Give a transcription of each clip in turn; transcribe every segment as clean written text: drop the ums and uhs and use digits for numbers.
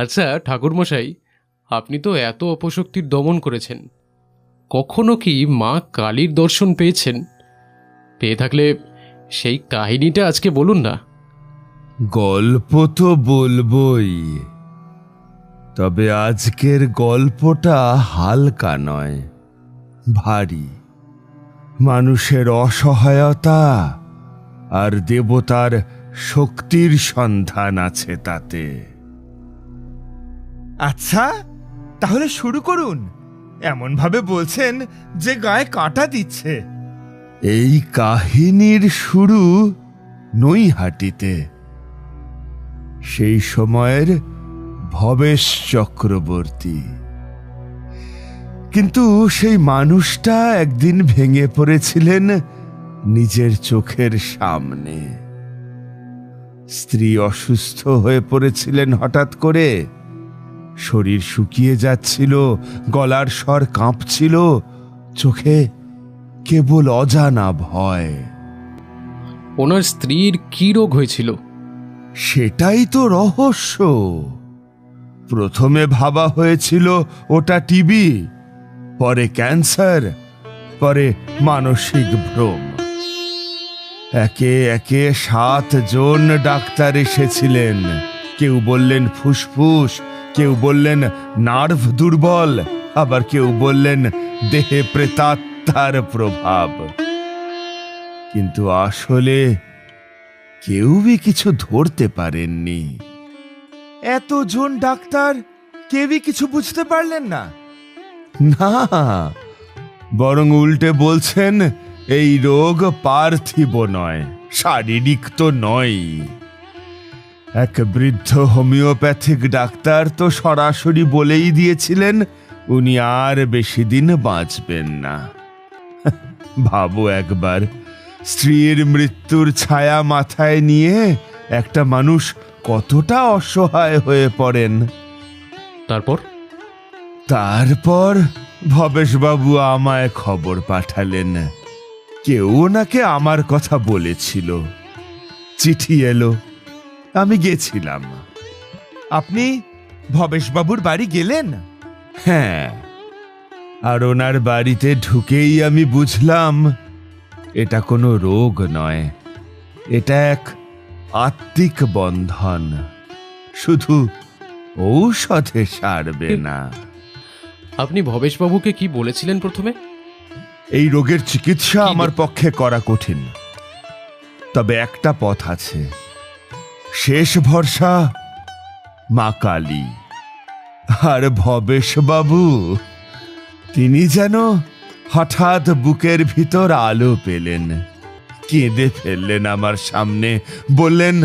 আচ্ছা ঠাকুরমশাই, আপনি তো এত অপশক্তির দমন করেছেন, কখনো কি মা কালীর দর্শন পেয়েছেন? পেয়ে থাকলে সেই কাহিনীটা আজকে বলুন না। গল্প তো বলবই, তবে আজকের গল্পটা হালকা নয়, ভারী। মানুষের অসহায়তা আর দেবতার শক্তির সন্ধান আছে তাতে। আচ্ছা, তাহলে শুরু করুন। এমন ভাবে বলছেন যে গায়ে কাঁটা দিচ্ছে। এই কাহিনীর শুরু নৈহাটিতে। সেই সময়ের ভবেশ চক্রবর্তী। কিন্তু সেই মানুষটা একদিন ভেঙে পড়েছিলেন নিজের চোখের সামনে। স্ত্রী অসুস্থ হয়ে পড়েছিলেন হঠাৎ করে। শরীর শুকিয়ে যাচ্ছিল, গলার স্বর কাঁপছিল, চোখে কেবল অজানা ভয়। ওনার স্ত্রীর কি রোগ হয়েছিল? সেটাই তো রহস্য। প্রথমে ভাবা হয়েছিল ওটা টিবি, পরে ক্যান্সার, পরে মানসিক ভ্রম। একে একে 7 জন ডাক্তার এসেছিলেন। কেউ বললেন ফুসফুস, কেউ বললেন নার্ভ দুর্বল, আবার কেউ বললেন দেহে প্রেতাত্মার প্রভাব। কিন্তু আসলে কেউই কিছু ধরতে পারেননি। এতজন ডাক্তার, কেউই কিছু বুঝতে পারলেন না? না, বরং উল্টে বলছেন এই রোগ পার্থিব নয়, শারীরিক তো নয়। এক বৃদ্ধ হোমিওপ্যাথিক ডাক্তার তো সরাসরি বলেই দিয়েছিলেন উনি আর বেশি দিন বাঁচবেন না। ভাবো একবার, স্ত্রীর মৃত্যুর ছায়া মাথায় নিয়ে একটা মানুষ কতটা অসহায় হয়ে পড়েন। তারপর ভবেশবাবু আমায় খবর পাঠালেন। কেউ ওনাকে আমার কথা বলেছিল। চিঠি এলো, আমি গেছিলাম। আপনি ভবেশবাবুর বাড়ি গেলেন? হ্যাঁ, আর ওনার বাড়িতে ঢুকেই আমি বুঝলাম এটা কোনো রোগ নয়, এটা এক আত্মিক বন্ধন। শুধু ঔষধে সারবে না। আপনি ভবেশবাবুকে কি বলেছিলেন প্রথমে? এই রোগের চিকিৎসা আমার পক্ষে করা কঠিন, তবে একটা পথ আছে। শেষ ভরসা মা কালী। আর ভবেশবাবু, তিনি যেন হঠাৎ বুকের ভিতর আলো পেলেন, কেঁদে ফেললেন আমার সামনে, বললেন,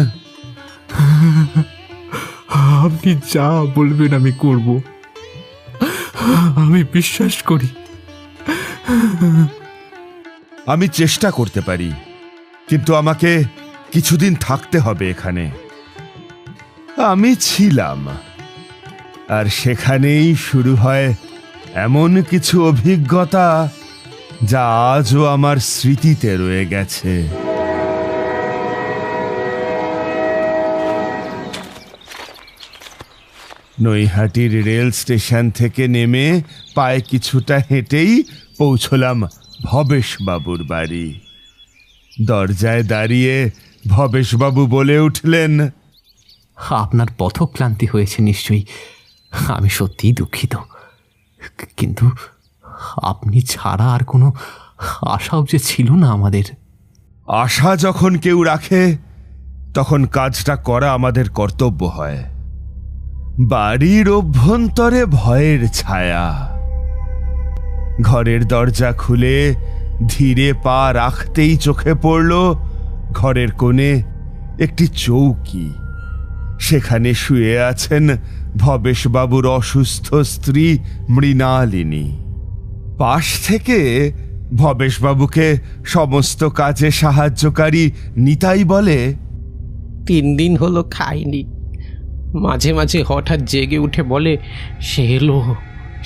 আপনি যা বলবেন আমি করব, আমি বিশ্বাস করি। আমি চেষ্টা করতে পারি, কিন্তু আমাকে কিছুদিন থাকতে হবে এখানে। আমি ছিলাম, আর সেখানেই শুরু হয় এমন কিছু অভিজ্ঞতা যা আজও আমার স্মৃতিতে রয়ে গেছে। নৈহাটির রেল স্টেশন থেকে নেমে পায়ে কিছুটা হেঁটেই পৌঁছলাম ভবেশবাবুর বাড়ি। দরজায় দাঁড়িয়ে ভবেশবাবু বলে উঠলেন, আপনার পথক্লান্তি হয়েছে নিশ্চয়ই। আমি সত্যিই দুঃখিত, কিন্তু আপনি ছাড়া আর কোনো আশাও যে ছিল না আমাদের। আশা যখন কেউ রাখে তখন কাজটা করা আমাদের কর্তব্য হয়। বাড়ির অভ্যন্তরে ভয়ের ছায়া। ঘরের দরজা খুলে ধীরে পা রাখতেই চোখে পড়ল ঘরের কোণে একটি চৌকি। সেখানে শুয়ে আছেন ভবেশবাবুর অসুস্থ স্ত্রী মৃণালিনী। পাশ থেকে ভবেশবাবুকে সমস্ত কাজে সাহায্যকারী নিতাই বলে, 3 দিন হলো খাইনি। মাঝে মাঝে হঠাৎ জেগে উঠে বলে, সে এলো,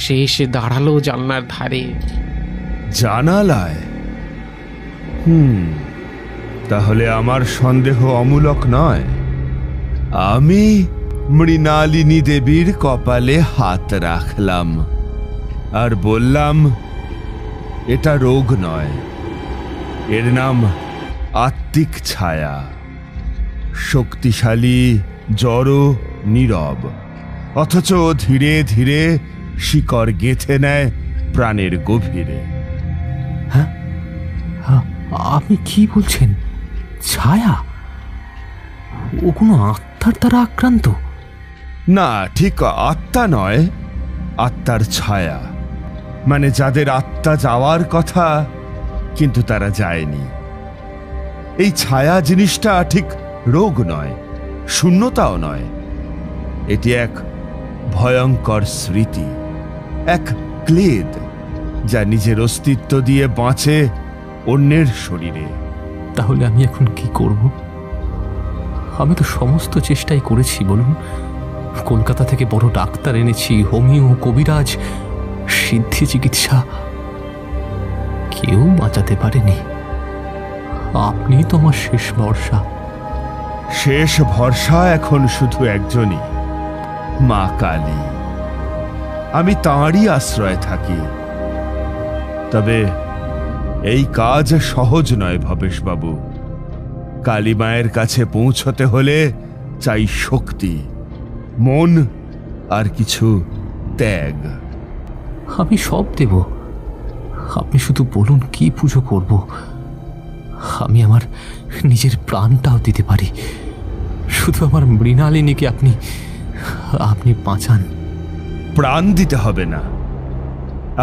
সে এসে দাঁড়ালো জানলার ধারে। জানালায়? তাহলে আমার সন্দেহ অমূলক নয়। আমি মৃণালিনী দেবীর কপালে হাত রাখলাম আর বললাম, এটা রোগ নয়, এর নাম আত্মিক ছায়া। শক্তিশালী, জড়, নীরব, অথচ ধীরে ধীরে শিকড় গেঁথে নেয় প্রাণের গভীরে। হ্যাঁ, আপনি কি বলছেন? ছায়া? ও কোনো আত্মার দ্বারা আক্রান্ত? না, ঠিক আত্মা নয়, আত্মার ছায়া। মানে যাদের আত্মা যাওয়ার কথা কিন্তু তারা যায়নি। এই ছায়া জিনিসটা ঠিক রোগ নয়, শূন্যতাও নয়। এটি এক ভয়ঙ্কর স্মৃতি, এক ক্লেদ যা নিজের অস্তিত্ব দিয়ে বাঁচে অন্যের শরীরে। তাহলে আমি এখন কি করব? আমি তো সমস্ত চেষ্টাই করেছি, বলুন। কলকাতা থেকে বড় ডাক্তার এনেছি, হোমিও, কবিরাজ, সিদ্ধি চিকিৎসা, কেউ বাঁচাতে পারেনি। আপনি তো আমার শেষ ভরসা। শেষ ভরসা এখন শুধু একজনই, মা কালী। আমি তাঁরই আশ্রয় থাকি। তবে এই কাজ সহজ নয় ভবেশবাবু। কালী মায়ের কাছে পৌঁছতে হলে চাই শক্তি, মন আর কিছু ত্যাগ। আমি সব দেব, আপনি শুধু বলুন কি পুজো করব। আমি আমার নিজের প্রাণটাও দিতে পারি, শুধু আমার মৃণালিনীকে আপনি বাঁচান। প্রাণ দিতে হবে না,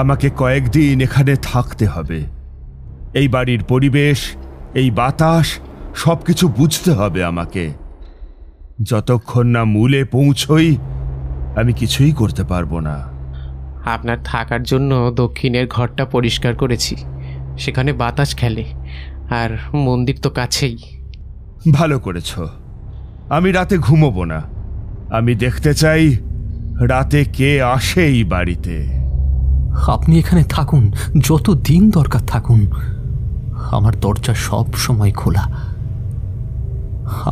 আমাকে কয়েকদিন এখানে থাকতে হবে। এই বাড়ির পরিবেশ, এই বাতাস, সবকিছু বুঝতে হবে আমাকে। যতক্ষণ না মূলে পৌঁছই আমি কিছুই করতে পারবো না। আপনার থাকার জন্য দক্ষিণের ঘরটা পরিষ্কার করেছি, সেখানে বাতাস খেলে, আর মন্দির তো কাছেই। ভালো করেছ। আমি রাতে ঘুমোবো না। আমি দেখতে চাই রাতে কে আসে এই বাড়িতে। আপনি এখানে থাকুন, যত দিন দরকার থাকুন। আমার দরজা সব সময় খোলা।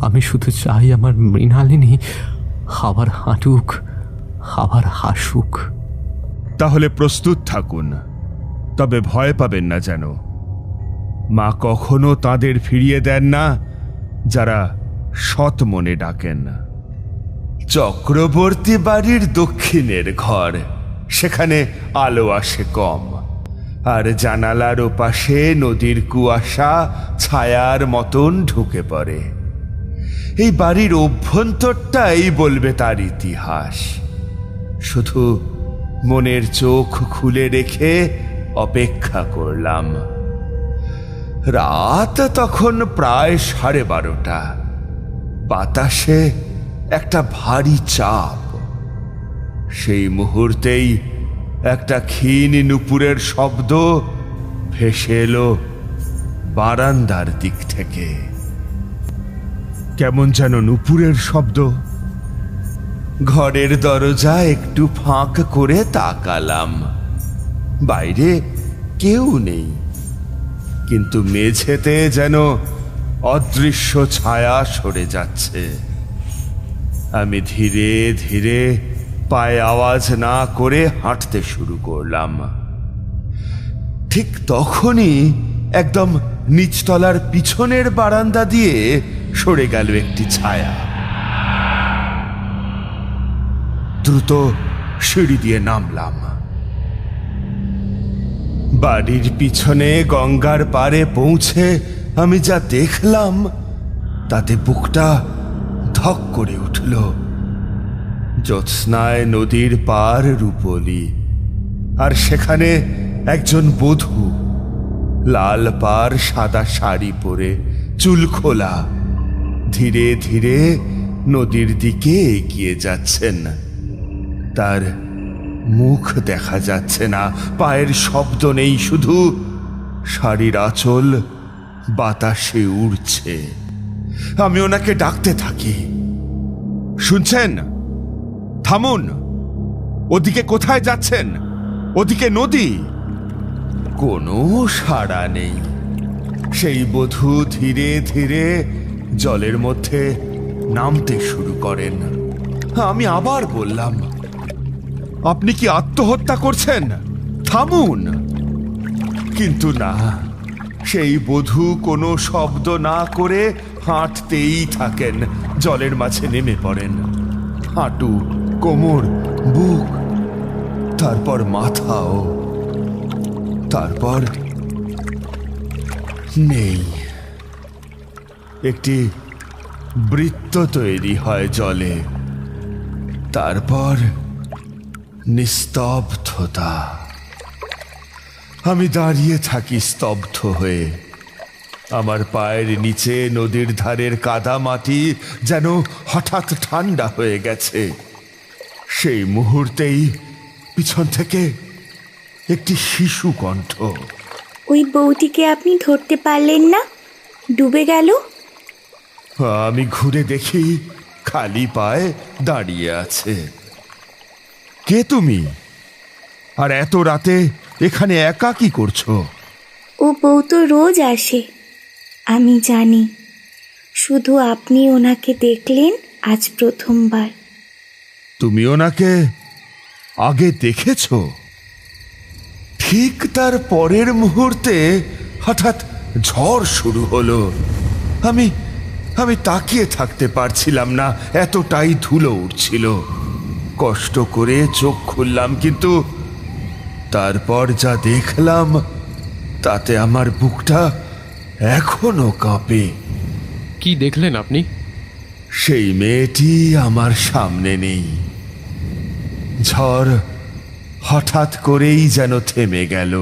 আমি শুধু চাই আমার মৃণালিনী আবার হাঁটুক, আবার হাসুক। তাহলে প্রস্তুত থাকুন, তবে ভয় পাবেন না যেন। মা কখনো তাদের ফিরিয়ে দেন না যারা সৎ মনে ডাকেন। চক্রবর্তী বাড়ির দক্ষিণের ঘর, সেখানে আলো আসে কম, আর জানালার ওপাশে নদীর কুয়াশা ছায়ার মতন ঢুকে পড়ে। এই বাড়ির অভ্যন্তরটাই বলবে তার ইতিহাস। শুধু মনের চোখ খুলে রেখে অপেক্ষা করলাম। রাত তখন প্রায় 12:30। বাতাসে একটা ভারী চাপ। সেই মুহূর্তেই একটা ক্ষীণ নুপুরের শব্দ ভেসে এলো বারান্দার দিক থেকে। কেমন যেন নুপুরের শব্দ। ঘরের দরজা একটু ফাঁক করে তাকালাম। বাইরে কেউ নেই, কিন্তু মেঝেতে যেন অদৃশ্য ছায়া সরে যাচ্ছে। আমি ধীরে ধীরে পায়ে আওয়াজ না করে হাঁটতে শুরু করলাম। ঠিক তখনই একদম নিচতলার পিছনের বারান্দা দিয়ে সরে গেল একটি ছায়া। দ্রুত সিঁড়ি দিয়ে নামলাম। বাড়ির পিছনে গঙ্গার পাড়ে পৌঁছে আমি যা দেখলাম তাতে বুকটা ধক করে উঠল। জ্যোৎস্নায় নদীর পার রূপলি, আর সেখানে একজন বধূ, লাল পাড় সাদা শাড়ি পরে, চুল খোলা, ধীরে ধীরে নদীর দিকে এগিয়ে যাচ্ছেন। তার মুখ দেখা যাচ্ছে না, পায়ের শব্দ নেই, শুধু শাড়ির আঁচল বাতাসে উড়ছে। আমি ওনাকে ডাকতে থাকি, শুনছেন? থামুন, ওদিকে কোথায় যাচ্ছেন? ওদিকে নদী। কোনো সাড়া নেই। সেই বধূ ধীরে ধীরে জলের মধ্যে নামতে শুরু করেন। আমি আবার বললাম, আপনি কি আত্মহত্যা করছেন? থামুন। কিন্তু না, সেই বধূ কোনো শব্দ না করে হাঁটতেই থাকেন, জলের মাঝে নেমে পড়েন। হাঁটু, কোমর, বুক, তারপর মাথাও, তারপর নেই। একটি বৃত্ত তৈরি হয় জলে, তারপর নিস্তব্ধতা। আমি দাঁড়িয়ে থাকি স্তব্ধ হয়ে। আমার পায়ের নিচে নদীর ধারের কাদা মাটি যেন হঠাৎ ঠান্ডা হয়ে গেছে। সেই মুহূর্তেই পিছন থেকে একটি শিশু কণ্ঠ। ওই বউটিকে আপনি ধরতে পারলেন না? ডুবে গেল। আমি ঘুরে দেখি খালি পায়ে দাঁড়িয়ে আছে। কে তুমি? আর এত রাতে এখানে একা কি করছো? ও বউ তো রোজ আসে, আমি জানি। শুধু আপনি ওনাকে দেখলেন আজ প্রথমবার। তুমি ওনাকে আগে দেখেছো? ঠিক তার পরের মুহূর্তে হঠাৎ ঝড় শুরু হলো। আমি আমি তাকিয়ে থাকতে পারছিলাম না, এতটাই ধুলো উঠছিল। কষ্ট করে চোখ খুললাম, কিন্তু তারপর যা দেখলাম তাতে আমার বুকটা এখনো কাঁপে। কি দেখলেন আপনি? সেই মেয়েটি আমার সামনে নেই। ঝড় হঠাৎ করেই যেন থেমে গেল।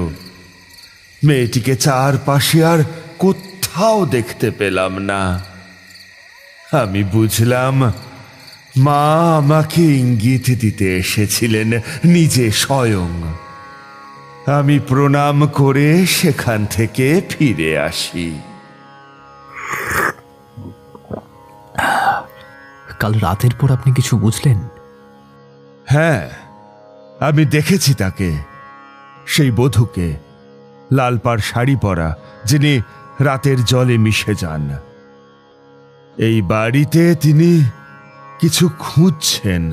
মেয়েটিকে চারপাশে আর কোথাও দেখতে পেলাম না। আমি বুঝলাম মা আমাকে ইঙ্গিত দিতে এসেছিলেন নিজে স্বয়ং। আমি প্রণাম করে সেখান থেকে ফিরে আসি। কাল রাতের পর আপনি কিছু বুঝলেন? হ্যাঁ, আমি দেখেছি তাকে, সেই বধূকে, লাল পাড় শাড়ি পরা, যিনি রাতের জলে মিশে যান। এই বাড়িতে তিনি কিছু খুঁজছেন।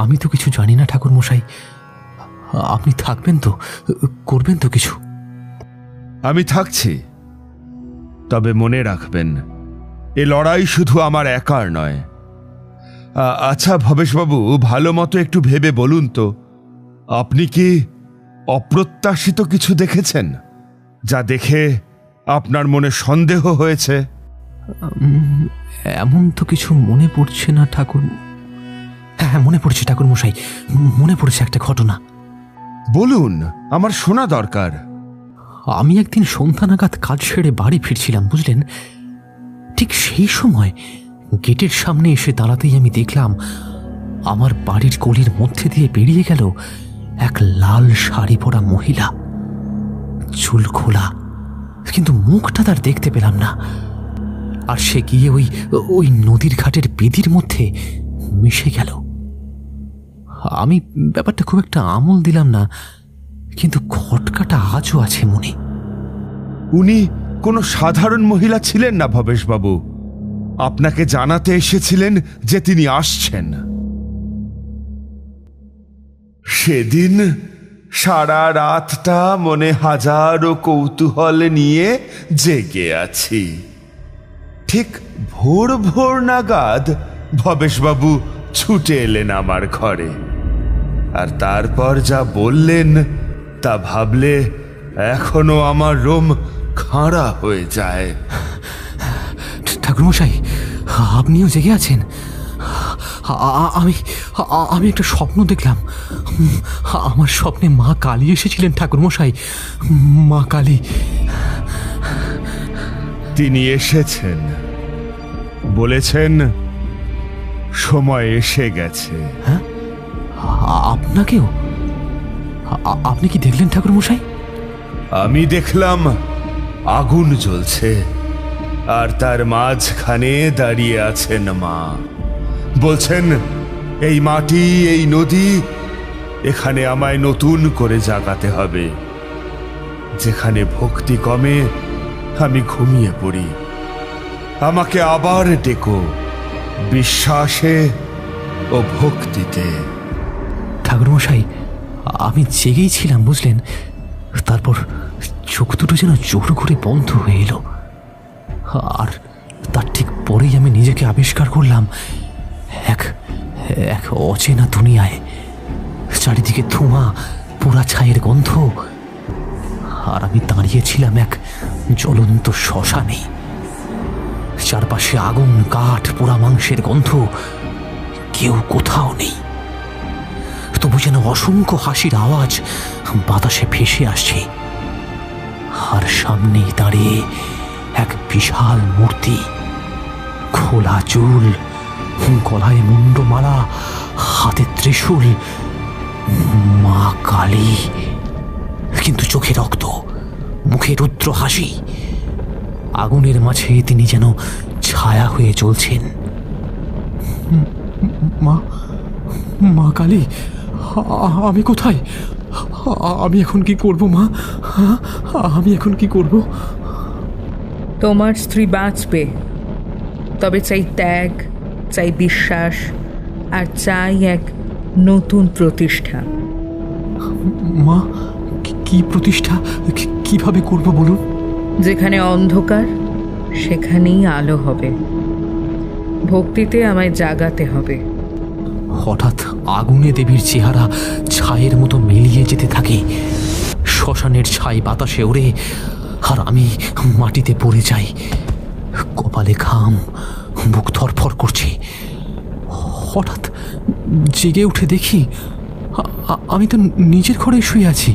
আমি তো কিছু জানি না ঠাকুর মশাই। আপনি থাকবেন তো, করবেন তো কিছু? আমি থাকছি, তবে মনে রাখবেন এ লড়াই শুধু আমার একার নয়। আচ্ছা ভবেশবাবু, ভালো মতো একটু ভেবে বলুন তো, আপনি কি অপ্রত্যাশিত কিছু দেখেছেন, যা দেখে আপনার মনে সন্দেহ হয়েছে? এমন তো কিছু মনে পড়ছে না ঠাকুর। হ্যাঁ, মনে পড়ছে ঠাকুর মশাই, মনে পড়ছে একটা ঘটনা। বলুন, আমার শোনা দরকার। আমি একদিন সন্ধ্যা নাগাদ কাজ সেরে বাড়ি ফিরছিলাম, বুঝলেন। ঠিক সেই সময় গেটের সামনে এসে দাঁড়াতেই আমি দেখলাম আমার বাড়ির গলির মধ্যে দিয়ে বেরিয়ে গেল এক লাল শাড়ি পরা মহিলা। চুল খোলা, কিন্তু মুখটা তার দেখতে পেলাম না। আর সে গিয়ে ওই নদীর ঘাটের বেদির মধ্যে মিশে গেল। আমি ব্যাপারটা খুব একটা আমল দিলাম না, কিন্তু খটকাটা আজও আছে মনে। উনি কোনো সাধারণ মহিলা ছিলেন না ভবেশবাবু। আপনাকে জানাতে এসেছিলেন যে তিনি আসছেন। সেদিন সারা রাতটা মনে হাজারো কৌতূহল নিয়ে জেগে আছি। ঠিক ভোর ভোর নাগাদ ভবেশবাবু ছুটে এলেন আমার ঘরে। আর তারপর যা বললেন তা ভাবলে এখনো আমার রোম খাঁড়া হয়ে যায়। ঠাকুরমশাই, আপনিও জেগে আছেন? আমি একটা স্বপ্ন দেখলাম। আমার স্বপ্নে মা কালী এসেছিলেন ঠাকুরমশাই, মা কালী। তিনি এসেছেন, বলেছেন সময় এসে গেছে। হ্যাঁ, আপনাকেও? আপনি কি দেখলেন ঠাকুরমশাই? আমি দেখলাম আগুন জ্বলছে, আর তার মাঝখানে দাঁড়িয়ে আছেন মা। বলছেন, এই মাটি, এই নদী, এখানে আমায় নতুন করে জাগাতে হবে। যেখানে ভক্তি কমে আমি ঘুমিয়ে পড়ি, আমাকে আবার ডেকো। বিশ্বাসে ও ভক্তিতে। ঠাকুরমশাই, আমি জেগেই ছিলাম বুঝলেন, তারপর চোখ দুটো যেন জোর করে বন্ধ হয়ে এলো, আর তার ঠিক পরেই আমি নিজেকে আবিষ্কার করলাম এক এক অচেনা দুনিয়ায়। চারিদিকে ধোঁয়া, পোড়া ছায়ের গন্ধ, আর আমি দাঁড়িয়েছিলাম এক জ্বলন্ত শ্মশানে। চারপাশে আগুন, কাঠ, পোড়া মাংসের গন্ধ, কেউ কোথাও নেই। তবু যেন অসংখ্য হাসির আওয়াজ বাতাসে ভেসে আসছে। আর সামনেই দাঁড়িয়ে এক বিশাল মূর্তি, খোলা চুল, গলায় মুন্ডমালা, হাতে ত্রিশূল, মা কালী। কিন্তু চোখে রক্ত, মুখে রুদ্র হাসি। আগুনের মাঝে তিনি যেন ছায়া হয়ে চলছেন। মা মা কালী, আমি কোথায়? আমি এখন কি করব মা? আমি এখন কি করব? তোমার স্ত্রী বাঁচবে, তবে চাই ত্যাগ, চাই বিশ্বাস, আর চাই এক নতুন প্রতিষ্ঠা। মা, কি প্রতিষ্ঠা কিভাবে করব বলুন? যেখানে অন্ধকার সেখানেই আলো হবে। ভক্তিতে আমায় জাগাতে হবে। হঠাৎ আগুনে দেবীর চেহারা ছায়ের মতো মিলিয়ে যেতে থাকে। শ্মশানের ছাই বাতাসে ওড়ে, আর আমি মাটিতে পড়ে যাই। কপালে ঘাম, বুক থরফর করছে। হঠাৎ জেগে উঠে দেখি আমি তো নিজের ঘরে শুয়ে আছি।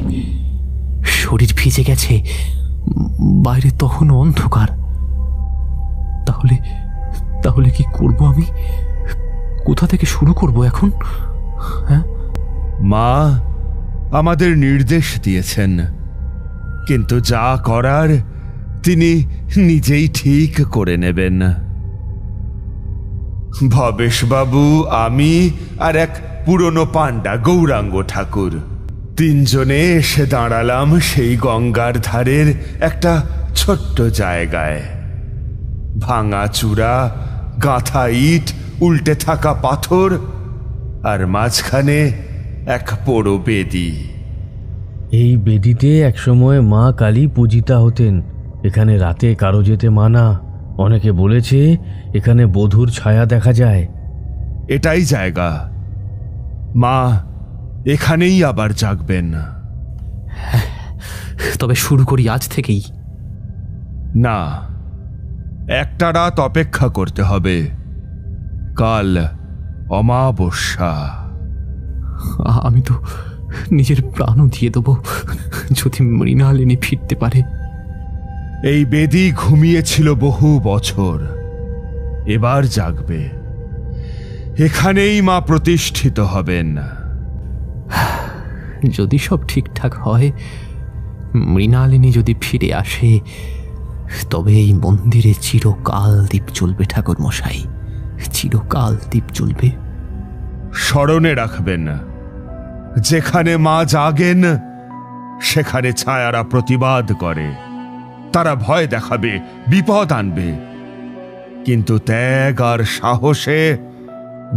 শরীর ভিজে গেছে, বাইরে তখনও অন্ধকার। তাহলে তাহলে কি করব আমি? কোথা থেকে শুরু করব এখন? হ্যাঁ, মা আমাদের নির্দেশ দিয়েছেন, কিন্তু যা করার তিনি নিজেই ঠিক করে নেবেন। ভবেশবাবু, আমি আর এক পুরনো পাণ্ডা গৌরাঙ্গ ঠাকুর তিনজনে এসে দাঁড়ালাম সেই গঙ্গার ধারের একটা ছোট্ট জায়গায়। ভাঙা চূড়া, গাঁথা ইট, উল্টে থাকা পাথর, আর মাঝখানে এক পোড়ো বেদি। এই বেদিতে একসময় মা কালী পূজিতা হতেন। এখানে রাতে কারো যেতে মানা। অনেকে বলেছে এখানে বধূর ছায়া দেখা যায়। এটাই জায়গা। মা এখানেই আবার জাগবেন। তবে শুরু করি আজ থেকেই। না, একটা রাত অপেক্ষা করতে হবে। কাল অমাবস্যা। আমি তো নিজের প্রাণও দিয়ে দেবো যদি মৃণালিনী ফিরতে পারে। এই বেদি ঘুমিয়েছিল বহু বছর, এবার জাগবে। এখানেই মা প্রতিষ্ঠিত হবেন। যদি সব ঠিকঠাক হয়, মৃণালিনী যদি ফিরে আসে, তবে এই মন্দিরে চিরকাল দীপ জ্বলবে ঠাকুর মশাই, চিরকাল দীপ জ্বলবে। স্মরণে রাখবেন, যেখানে মা জাগেন সেখানে ছায়ারা প্রতিবাদ করে। তারা ভয় দেখাবে, বিপদ আনবে, কিন্তু ত্যাগ আর সাহসে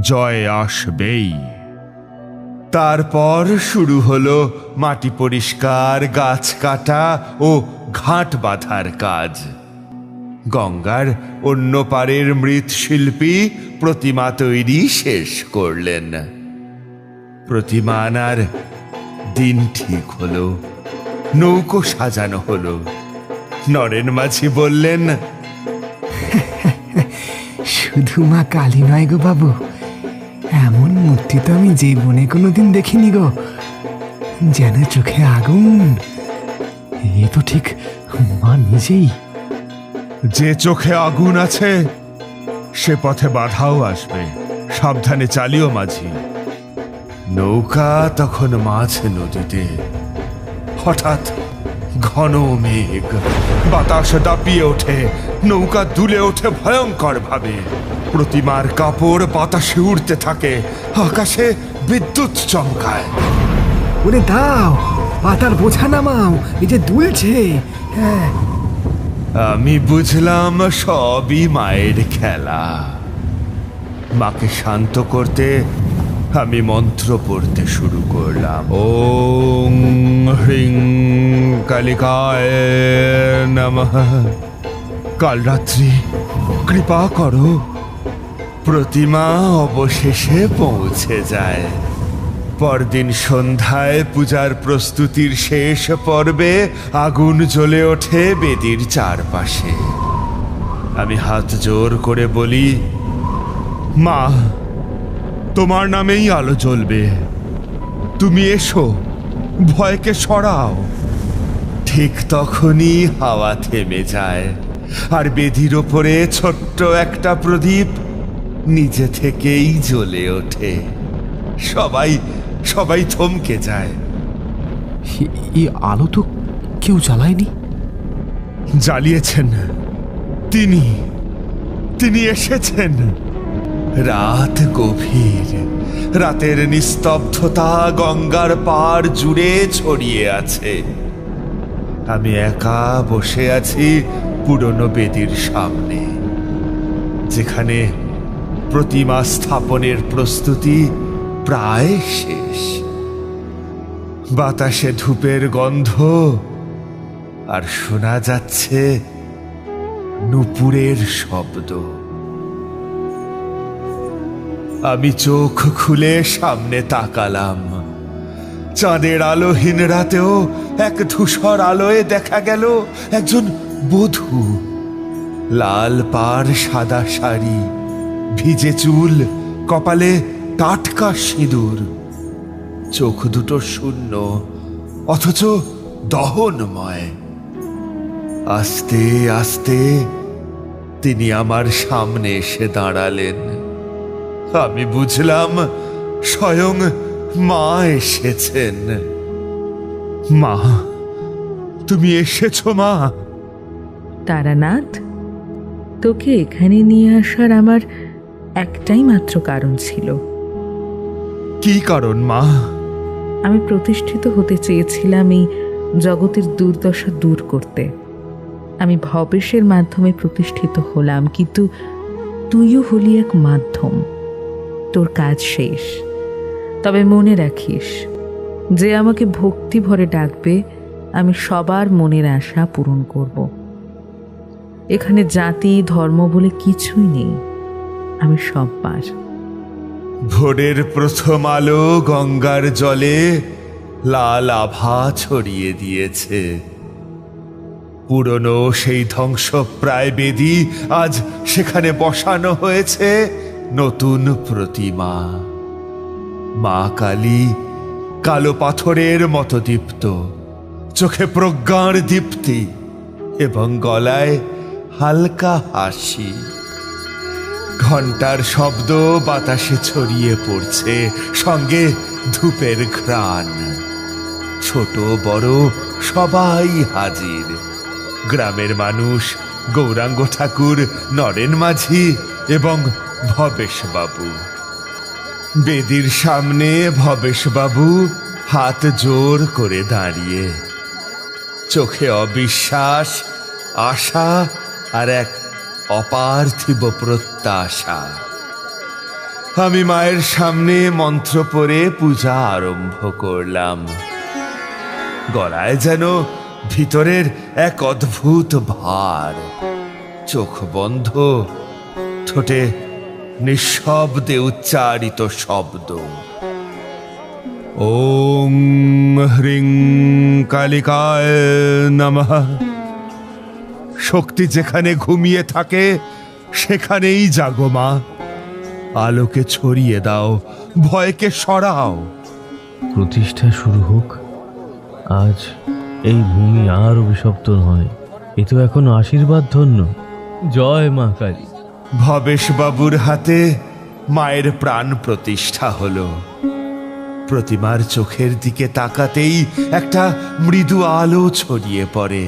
জয় আসবেই। তারপর শুরু হলো মাটি পরিষ্কার, গাছ কাটা ও ঘাট বাঁধার কাজ। গঙ্গার অন্য পারের মৃৎশিল্পী প্রতিমা তৈরি শেষ করলেন। প্রতিমা আনার দিন ঠিক হলো, নৌকো সাজানো হলো। নরেন মাঝি বললেন, শুধু মা কালী নয় গো বাবু, এমন মূর্তি তো আমি জীবনে কোনোদিন দেখিনি গো। যেন চোখে আগুন। এ তো ঠিক মা নিজেই। যে চোখে আগুন আছে সে পথে বাধাও আসবে, সাবধানে চালিও মাঝি। নৌকা তখন মাঝ নদীতে। হঠাৎ ঘন মেঘ, বাতাস দাপিয়ে ওঠে, নৌকা দুলে ওঠে ভয়ঙ্কর ভাবে। প্রতিমার কাপড় বাতাসে উড়তে থাকে, আকাশে বিদ্যুৎ চমকায়। ওরে দাও, পাতার বোঝা নামাও, এই যে দুলছে। হ্যাঁ, আমি বুঝলাম সবই মায়ের খেলা। মাকে শান্ত করতে আমি মন্ত্র পড়তে শুরু করলাম। ওং হ্রিং কালিকায় নমঃ। কাল রাত্রি কৃপা করো, প্রতিমা অবশেষে পৌঁছে যায়। পরদিন সন্ধ্যায় পূজার প্রস্তুতির শেষ পর্বে আগুন জ্বলে ওঠে বেদির চারপাশে। আমি হাত জোর করে বলি, মা, তোমার নামেই আলো জ্বলবে, তুমি এসো, ভয়কে সরাও। ঠিক তখনই হাওয়া থেমে যায়, আর বেদির ওপরে ছোট্ট একটা প্রদীপ নিজে থেকেই জ্বলে ওঠে। সবাই থমকে যায়। এই আলো তো কেউ জ্বালায়নি। জ্বালিয়েছেন তিনি এসেছেন। রাত গভীর, রাতের নিস্তব্ধতা গঙ্গার পার জুড়ে ছড়িয়ে আছে। আমি একা বসে আছি পুরনো বেদির সামনে, যেখানে প্রতিমা স্থাপনের প্রস্তুতি প্রায় শেষ। বাতাসে ধূপের গন্ধ, আর শোনা যাচ্ছে নূপুরের শব্দ। আমি চোখ খুলে সামনে তাকালাম। চাঁদের আলোহীন রাতেও এক ধূসর আলোয় দেখা গেল একজন বধূ। লাল পাড়, সাদা শাড়ি, ভিজে চুল, কপালে টাটকা সিঁদুর। চোখ দুটো শূন্য, অথচ দহনময়। আস্তে আস্তে তিনি আমার সামনে এসে দাঁড়ালেন। আমি বুঝলাম স্বয়ং মা এসেছেন। মা, তুমি এসেছো মা? তারানাথ, তোকে এখানে নিয়ে আসার আমার একটাই মাত্র কারণ ছিল। কি কারণ মা? আমি প্রতিষ্ঠিত হতে চেয়েছিলাম এই জগতের দুর্দশা দূর করতে। আমি ভবেশের মাধ্যমে প্রতিষ্ঠিত হলাম, কিন্তু তুইও হলি এক মাধ্যম। তোর কাজ শেষ, তবে মনে রাখিস, যে আমাকে ভক্তি ভরে ডাকবে আমি সবার মনের আশা পূরণ করব। এখানে জাতি ধর্ম বলে কিছুই নেই, আমি সব পার। ভোরের প্রথম আলো গঙ্গার জলে লাল আভা ছড়িয়ে দিয়েছে। পুরনো সেই ধ্বংসপ্রায় বেদি আজ সেখানে বসানো হয়েছে নতুন প্রতিমা। মা কালী কালো পাথরের মতো দীপ্ত, চোখে প্রজ্ঞার দীপ্তি এবং গলায় হালকা হাসি। ঘণ্টার শব্দ বাতাসে ছড়িয়ে পড়ছে, সঙ্গে ধূপের ঘ্রাণ। ছোট বড় সবাই হাজির। গ্রামের মানুষ, গৌরাঙ্গ ঠাকুর, নরেন মাঝি এবং ভবেশবাবু। বেদির সামনে ভবেশবাবু হাত জোর করে দাঁড়িয়ে, চোখে অবিশ্বাস, আশা আর এক অপার্থিব প্রত্যাশা। আমি মায়ের সামনে মন্ত্র পড়ে পূজা আরম্ভ করলাম। গলায় যেন ভিতরের এক অদ্ভুত ভার। চোখ বন্ধ, ঠোঁটে নিঃশব্দে উচ্চারিত শব্দ। ওং হ্রিং কালিকায় নমঃ। শক্তি যেখানে ঘুমিয়ে থাকে সেখানেই জাগো মা। আলোকে ছড়িয়ে দাও, ভয়কে সরাও। প্রতিষ্ঠা শুরু হোক। আজ এই ভূমি আর অভিশপ্ত নয়, এ তো এখন আশীর্বাদ ধন্য। জয় মা কালী। ভবেশবাবুর হাতে মায়ের প্রাণ প্রতিষ্ঠা হলো। প্রতিমার চোখের দিকে তাকাতেই একটা মৃদু আলো ছড়িয়ে পড়ে,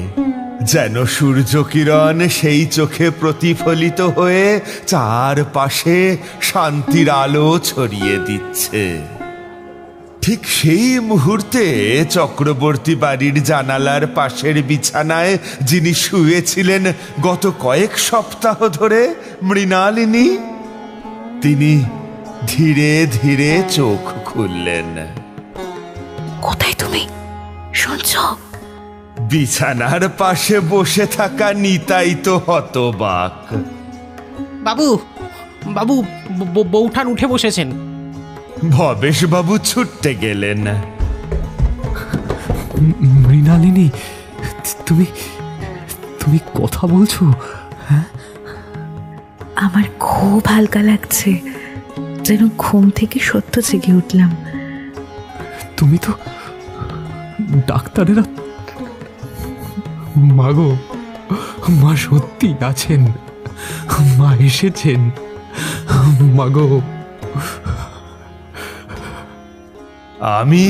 যেন সূর্য কিরণ সেই চোখে প্রতিফলিত হয়ে চারপাশে শান্তির আলো ছড়িয়ে দিচ্ছে। ঠিক সেই মুহূর্তে চক্রবর্তী বাড়ির জানালার পাশের বিছানায় যিনি শুয়েছিলেন গত কয়েক সপ্তাহ ধরে, মৃণালিনী, তিনি ধীরে ধীরে চোখ খুললেন। কোথায় তুমি শুনছ? বিছানার পাশে বসে থাকা নিতাই তো হতবাক। বাবু বাবু বৌঠান উঠে বসেছেন। ভবেশ বাবু ছুটতে গেলেন। মৃণালিনী, তুমি তুমি কথা বলছো? হ্যাঁ, আমার খুব হালকা লাগছে, যেন ঘুম থেকে সত্য জেগে উঠলাম। তুমি তো ডাক্তারেরা, মাগো, মা সত্যি আছেন, মা এসেছেন, মাগো। আমি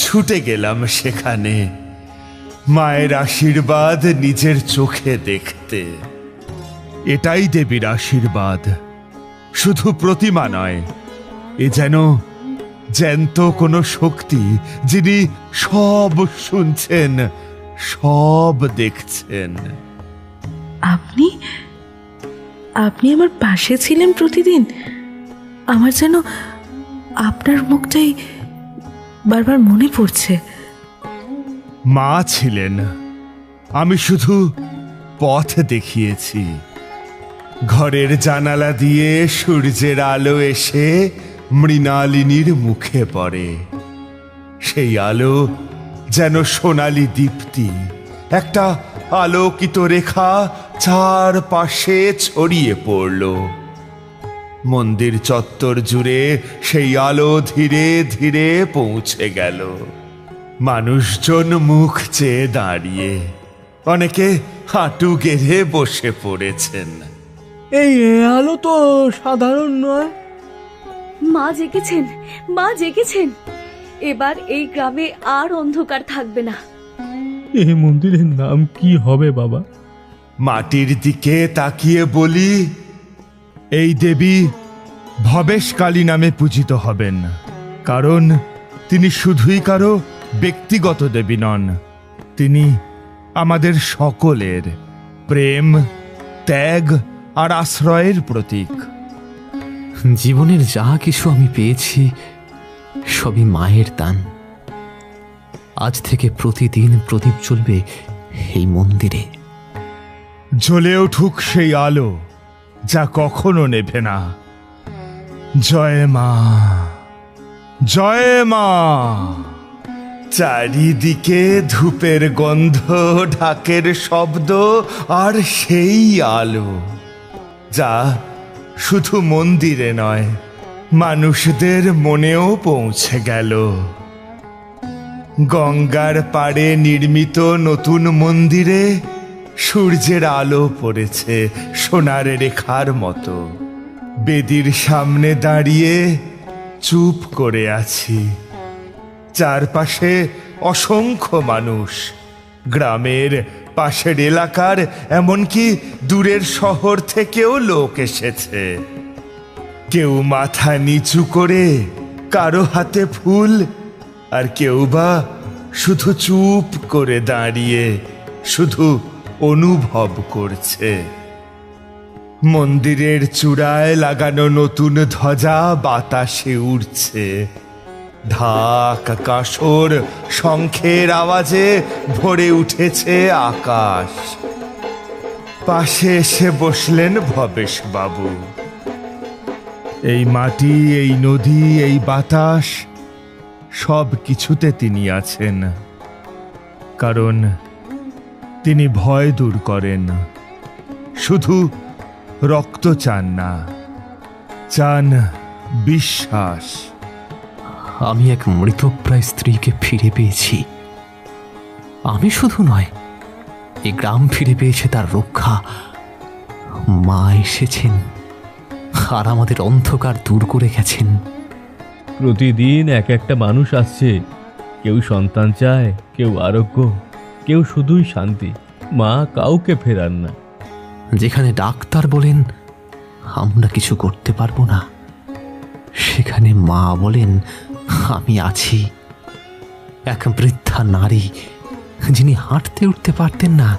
ছুটে গেলাম সেখানে, মায়ের আশীর্বাদ নিজের চোখে দেখতে। এটাই দেবীর আশীর্বাদ, শুধু প্রতিমা নয়, এ যেন জ্যান্ত কোনো শক্তি, যিনি সব শুনছেন, সব দেখছেন। আপনি আপনি আমার পাশে ছিলেন প্রতিদিন। আমার যেন আপনার মুখটাই বারবার মনে পড়ছে। মা ছিলেন, আমি শুধু পথ দেখিয়েছি। ঘরের জানালা দিয়ে সূর্যের আলো এসে মৃণালিনীর মুখে পড়ে। সেই আলো যেন সোনালি দীপ্তি, একটা আলোকিত রেখা চারপাশে ছড়িয়ে পড়ল। মন্দির চত্বর জুড়ে সেই আলো ধীরে ধীরে পৌঁছে গেল। মানুষজন মুখ চেয়ে দাঁড়িয়ে, অনেকে হাঁটু গেড়ে বসে পড়েছেন। এই আলো তো সাধারণ নয়। মা জেগেছেন, মা জেগেছেন। এবার এই গ্রামে আর অন্ধকার থাকবে না। এই মন্দিরের নাম কি হবে বাবা? মাটির দিকে তাকিয়ে বলি, এই দেবী ভবেশকালী নামে পূজিত হবেন, কারণ তিনি শুধুই কারো ব্যক্তিগত দেবী নন, তিনি আমাদের সকলের প্রেম, ত্যাগ আর আশ্রয়ের প্রতীক। জীবনের যা কিছু আমি পেয়েছি সবই মায়ের দান। আজ থেকে প্রতিদিন প্রদীপ জ্বলবে এই মন্দিরে। জ্বলে উঠুক সেই আলো, যা কখনো নেভে না। জয় মা, জয় মা। চারিদিকে ধূপের গন্ধ, ঢাকের শব্দ আর সেই আলো, যা শুধু মন্দিরে নয়, মানুষদের মনেও পৌঁছে গেল। গঙ্গার পাড়ে নির্মিত নতুন মন্দিরে সূর্যের আলো পড়েছে সোনার রেখার মতো। বেদির সামনে দাঁড়িয়ে চুপ করে আছি। চারপাশে অসংখ্য মানুষ, গ্রামের, পাশের এলাকার, এমনকি দূরের শহর থেকেও লোক এসেছে। কেউ মাথা নিচু করে, কারো হাতে ফুল, আর কেউ বা শুধু চুপ করে দাঁড়িয়ে শুধু অনুভব করছে। মন্দিরের চূড়ায় লাগানো নতুন ধ্বজা বাতাসে উড়ছে। ঢাক, কাসর, শঙ্খের আওয়াজে ভরে উঠেছে আকাশ। পাশে এসে বসলেন ভবেশ বাবু। এই মাটি, এই নদী, এই বাতাস, সব কিছুতে তিনি আছেন, কারণ তিনি ভয় দূর করেন। শুধু রক্ত চান না, চান বিশ্বাস। আমি এক মৃতপ্রায় স্ত্রীকে ফিরে পেয়েছি। আমি শুধু নয়, এই গ্রাম ফিরে পেয়েছে তার রক্ষা। মা এসেছেন আর আমাদের অন্ধকার দূর করে গেছেন। প্রতিদিন এক একটা মানুষ আসছে, কেউ সন্তান চায়, কেউ আরোগ্য, কেউ শুধুই শান্তি। মা কাউকে ফেরান না। যেখানে ডাক্তার বলেন আমরা কিছু করতে পারবো না, সেখানে মা বলেন আমি আছি। এক বৃদ্ধা নারী, যিনি হাঁটতে উঠতে পারতেন না,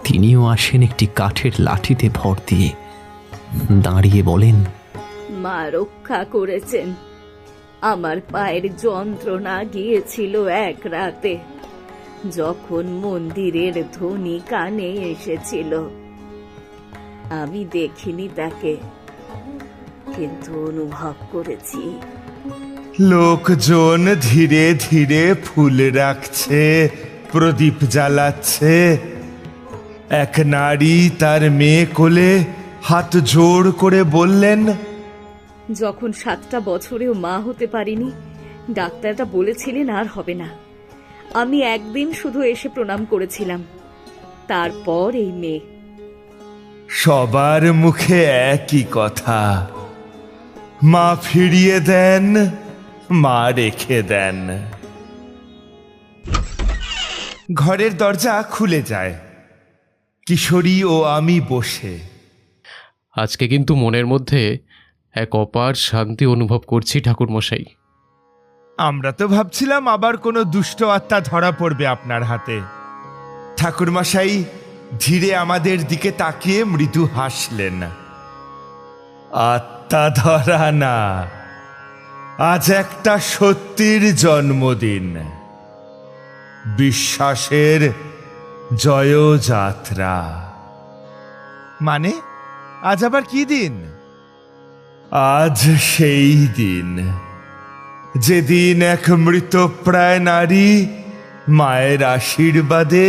তিনিও আসেন একটি কাঠের লাঠিতে ভর দিয়ে। দাঁড়িয়ে বলেন, মা রক্ষা করেছেন। আমার পায়ের যন্ত্রণা গিয়েছিল এক রাতে, যখন মন্দিরের ধ্বনি কানে এসেছিল। আমি দেখিনি তাকে, কিন্তু অনুভব করেছি। লোকজন ধীরে ধীরে ফুল রাখছে, প্রদীপ জ্বালাচ্ছে। এক নারী তার মেয়ে কোলে হাত জোড় করে বললেন, যখন 7টা বছরেও মা হতে পারিনি, ডাক্তাররা বলেছিলেন আর হবে না। আমি একদিন শুধু এসে প্রণাম করেছিলাম, তারপর এই মেয়ে। সবার মুখে একই কথা, মা ফিরিয়ে দেন, মা রেখে দেন। ঘরের দরজা খুলে যায়, কিশোরী ও আমি বসে। আজকে কিন্তু মনের মধ্যে এক অপার শান্তি অনুভব করছি ঠাকুরমশাই। আমরা তো ভাবছিলাম আবার কোনো দুষ্ট আত্মা ধরা পড়বে আপনার হাতে। ঠাকুরমশাই ধীরে আমাদের দিকে তাকিয়ে মৃদু হাসলেন। আত্মা ধরা না, আজ একটা সত্যির জন্মদিন, বিশ্বাসের জয়যাত্রা। মানে আজ আবার কি দিন? আজ সেই দিন যেদিন এক মৃতপ্রায় নারী মায়ের আশীর্বাদে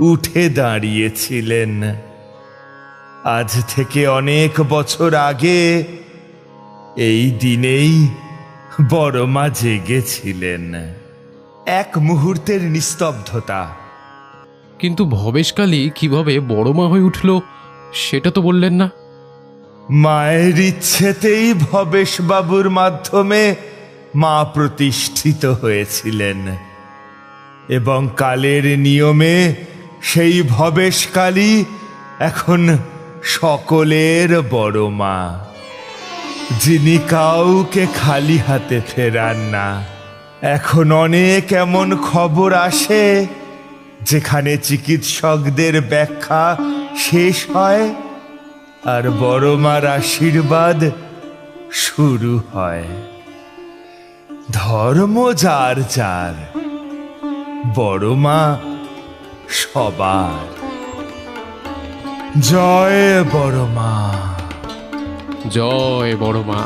উঠে দাঁড়িয়েছিলেন। আজ থেকে অনেক বছর আগে এই দিনেই বড় মা জেগেছিলেন। এক মুহূর্তের নিস্তব্ধতা। কিন্তু ভবেশকালী কিভাবে বড় মা হয়ে উঠল সেটা তো বললেন না। মায়ের ইচ্ছেতেই ভবেশবাবুর মাধ্যমে মা প্রতিষ্ঠিত হয়েছিলেন, এবং কালের নিয়মে সেই ভবেশকালী এখন সকলের বড় মা, যিনি কাউকে খালি হাতে ফেরান না। এখন অনেক এমন খবর আসে যেখানে চিকিৎসকদের ব্যাখ্যা শেষ হয় আর বড় মার আশীর্বাদ শুরু হয়। ধর্ম যার যার, বড় মা সবার। জয় বড় মা, জয় বড় মা।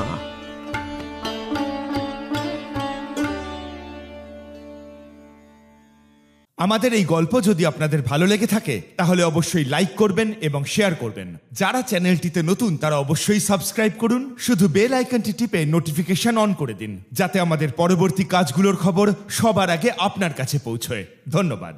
আমাদের এই গল্প যদি আপনাদের ভালো লেগে থাকে তাহলে অবশ্যই লাইক করবেন এবং শেয়ার করবেন। যারা চ্যানেলটিতে নতুন তারা অবশ্যই সাবস্ক্রাইব করুন। শুধু বেল আইকনটি টিপে নোটিফিকেশন অন করে দিন, যাতে আমাদের পরবর্তী কাজগুলোর খবর সবার আগে আপনার কাছে পৌঁছয়। ধন্যবাদ।